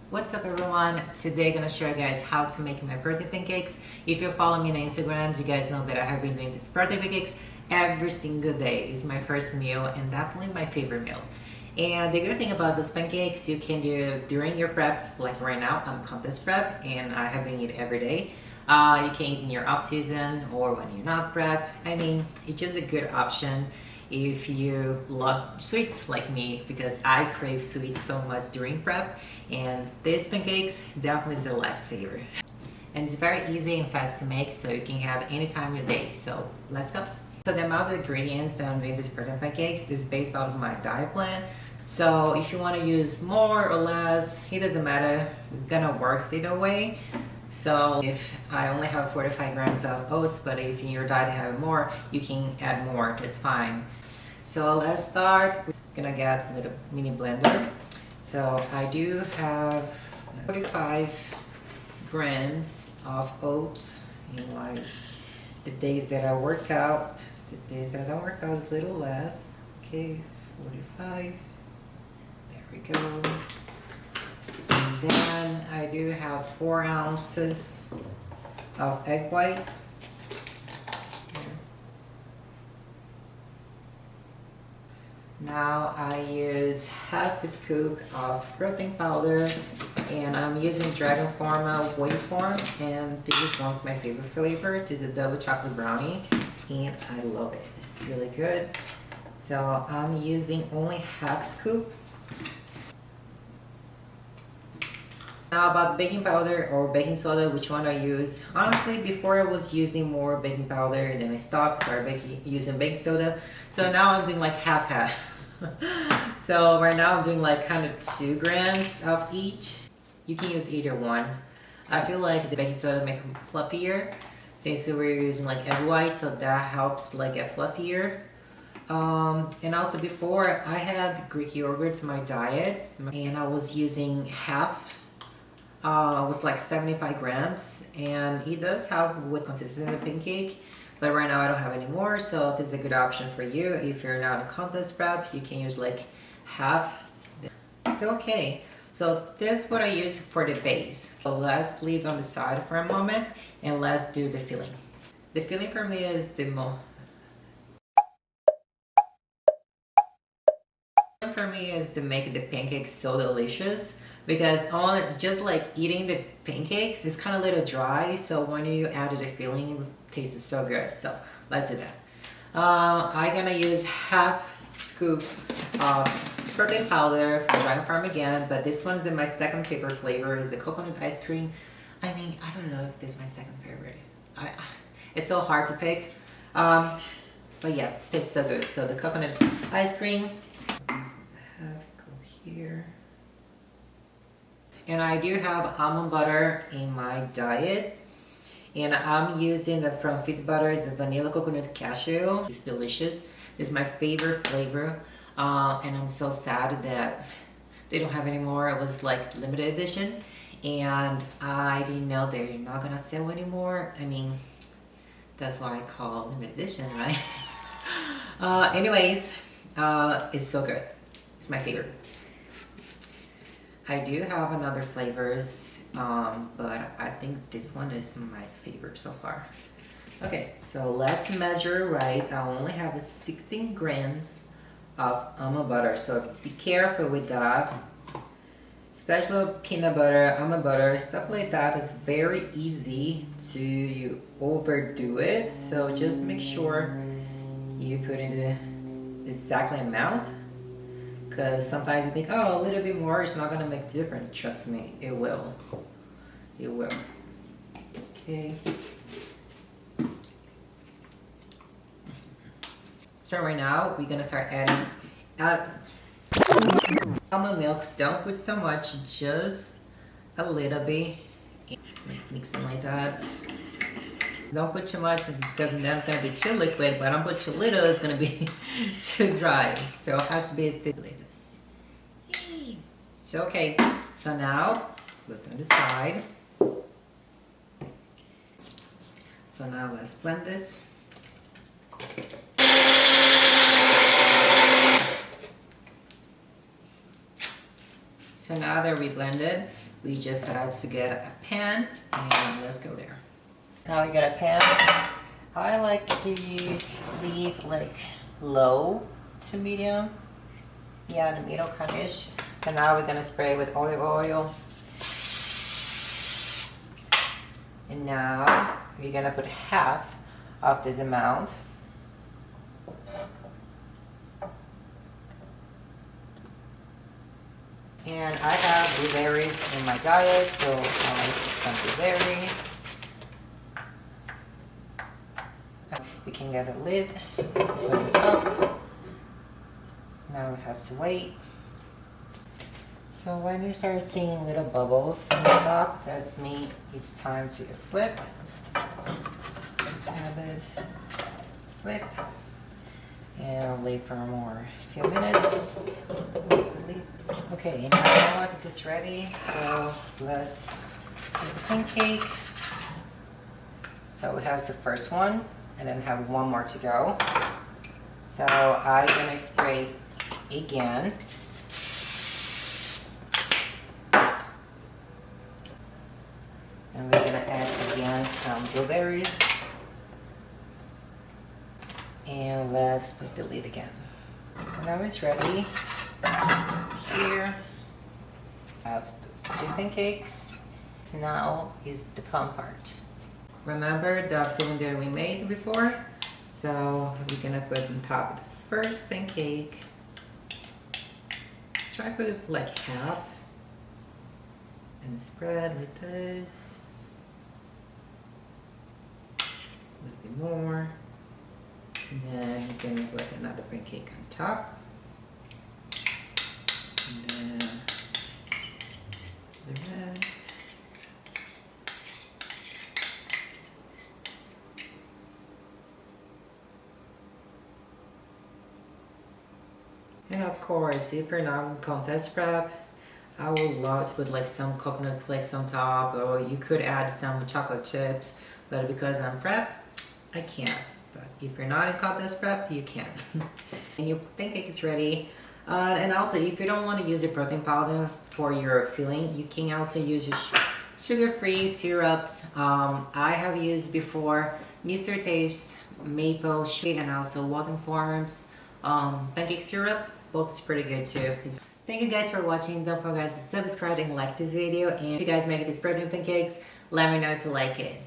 What's up everyone? Today I'm gonna show you guys how to make my birthday pancakes. If you follow me on Instagram, you guys know that I have been doing these birthday pancakes every single day. It's my first meal and definitely my favorite meal. And the good thing about those pancakes, you can do during your prep, like right now, I'm contest prep and I have been eating every day. You can eat in your off season or when you're not prep. I mean, it's just a good option if you love sweets like me, because I crave sweets so much during prep, and these pancakes definitely is a lifesaver. And it's very easy and fast to make, so you can have any time of your day. So let's go. So the amount of ingredients that I'm doing these birthday pancakes is based out of my diet plan. So if you want to use more or less, it doesn't matter. It's gonna work either way. So if I only have 45 grams of oats, but if in your diet you have more, you can add more, that's fine. So let's start. We're gonna get a little mini blender. So I do have 45 grams of oats in like the days that I work out. The days that I don't work out, a little less. Okay, 45. There we go. And then I do have 4 ounces of egg whites. Now I use half a scoop of protein powder, and I'm using Dragon Pharma whey form, and this is one's my favorite flavor. This is a double chocolate brownie and I love it. It's really good. So I'm using only half scoop. Now about baking powder or baking soda, which one I use. Honestly, before I was using more baking powder, and then I stopped, started using baking soda. So now I'm doing like half. So right now I'm doing like kind of 2 grams of each. You can use either one. I feel like the baking soda makes them fluffier, since we're using like egg white, so that helps like get fluffier. And also before I had Greek yogurt to my diet, and I was using half. It was like 75 grams, and it does have with consistency of pancake, but right now I don't have any more, so this is a good option for you. If you're not in contest prep, you can use like half. So okay, so this is what I use for the base. So let's leave on the side for a moment and let's do the filling. The filling for me is to make the pancakes so delicious, because on just like eating the pancakes, it's kind of a little dry, so when you add the filling, it tastes so good. So let's do that. I'm gonna use half scoop of protein powder from Dragon Farm again, but this one's in my second favorite flavor, is the coconut ice cream. I mean, I don't know if this is my second favorite. It's so hard to pick, but yeah, it's so good. So the coconut ice cream, half scoop here. And I do have almond butter in my diet, and I'm using the from Fit Butter, the vanilla coconut cashew. It's delicious. It's my favorite flavor, and I'm so sad that they don't have any more. It was like limited edition, and I didn't know they're not gonna sell anymore. I mean, that's why I call limited edition, right? Anyways, it's so good. It's my favorite. I do have another flavors, but I think this one is my favorite so far. Okay, so let's measure right. I only have 16 grams of almond butter, so be careful with that. Especially peanut butter, almond butter, stuff like that is very easy to overdo it. So just make sure you put in the exact amount. Because sometimes you think, oh, a little bit more, it's not going to make a difference. Trust me, it will. It will. Okay. So right now, we're going to start adding almond milk. Don't put so much, just a little bit. Mix it like that. Don't put too much, because then it's going to be too liquid, but don't put too little, it's going to be too dry. So it has to be thick like this. So okay, so now, look on the side. So now let's blend this. So now that we blended, We just had to get a pan and let's go there. Now we got a pan. I like to leave like low to medium. Yeah, in the middle kind-ish. So now we're gonna spray with olive oil. And now we're gonna put half of this amount. And I have blueberries in my diet, so I'll put some blueberries. We can get a lid, put it up. Now we have to wait. So when you start seeing little bubbles on the top, that's me. It's time to flip. Tab it, flip, and wait for more few minutes. Okay, now I think it's ready. So let's do the pancake. So we have the first one, and then have one more to go. So I'm gonna spray again. And we're gonna add again some blueberries. And let's put the lid again. So now it's ready. Here I have those 2 pancakes. Now is the fun part. Remember the filling that we made before? So we're gonna put on top of the first pancake. Just try to put like half and spread like this. A little bit more. And then you're gonna put another pancake on top. And then the rest. And of course, if you're not in contest prep, I would love to put like some coconut flakes on top, or you could add some chocolate chips, but because I'm prep, I can't. But if you're not in contest prep, you can. And your pancake is ready. And also, if you don't want to use the protein powder for your filling, you can also use sugar-free syrups. I have used before Mr. Taste, maple sugar, and also Walking Farms pancake syrup. Both is pretty good too. Thank you guys for watching. Don't forget to subscribe and like this video. And if you guys make these birthday pancakes, let me know if you like it.